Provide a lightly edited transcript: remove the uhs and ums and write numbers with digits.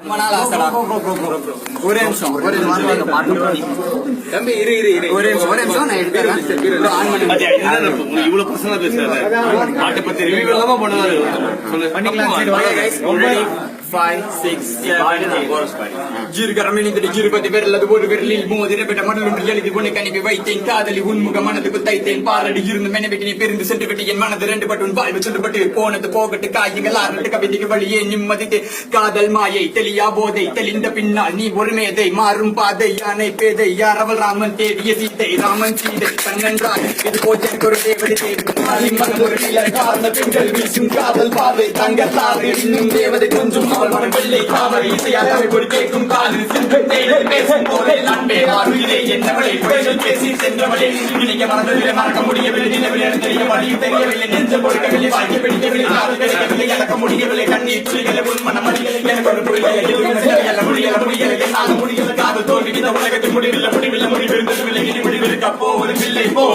ரொம்ப நாள் ஆசைடா. ஒரே நிமிஷம் தம்பி ஒரே நிமிஷம் நான் எடுத்துறேன். இவ்வளவு பர்சனலா பேசுறாரு. பாட்டை பத்தி ரிவ்யூ எல்லாமே பண்ணுவாரு. பண்ணிக்கலாம். 5, 6, 7, 8 ஜீர்கரமிழிந்தது ஜீர்பதி விரலது ஒரு விரலில் மோதிரப்பட்ட மடலொன்று எழுதி உனக்கு அனுப்பி வைத்தேன். காதலி உன்முக மனதுக்கு தைத்தேன். பாரடி இருந்து மெனவிட்டு நீ பிரிந்து சென்று விட்டு என் மனது ரெண்டு பட்டு உன் வாழ்வு சொல்லுபட்டு போனது போகட்டு காய்கள் ஆறு கவிதைக்கு வழியே நிம்மதித்து காதல் மாயை தெளியா போதை தெளிந்த பின்னால் நீ ஒரு மேதை மாறும் பாதை யானை பேதை யார் அவள் ராமன் தேடிய சீதை ராமன் சீதை கண்ணன்றாய் இது போச்சன் ஒரு தேவதை தேடி ஒரு காரண பெண்கள் வீசும் காதல் பாதை தங்கள் தாறு இன்னும் தேவதை கொஞ்சம் வெள்ளை காவல் இசையாக ஒரு கேட்கும் காலில் சென்று பேசும் போதே நண்பே மாறுகிறே என்னவளை பேசி சென்றவளே நினைக்க மறந்ததில்லை மறக்க முடியவில்லை நிலவில் தெரிய வழி தெரியவில்லை நெஞ்ச பொறுக்கவில்லை வாழ்க்கை பிடிக்கவில்லை காதல் கிடைக்கவில்லை இழக்க முடியவில்லை கண்ணீர் துளிகளை உன் மனமடிகளை எனக்கு ஒரு முடியல என்னாக முடியல காதல் தோல்வி இந்த உலகத்தில் முடிவில்லை முடிவிருந்ததில்லை இனி முடிவிருக்க போ ஒரு பிள்ளை போ.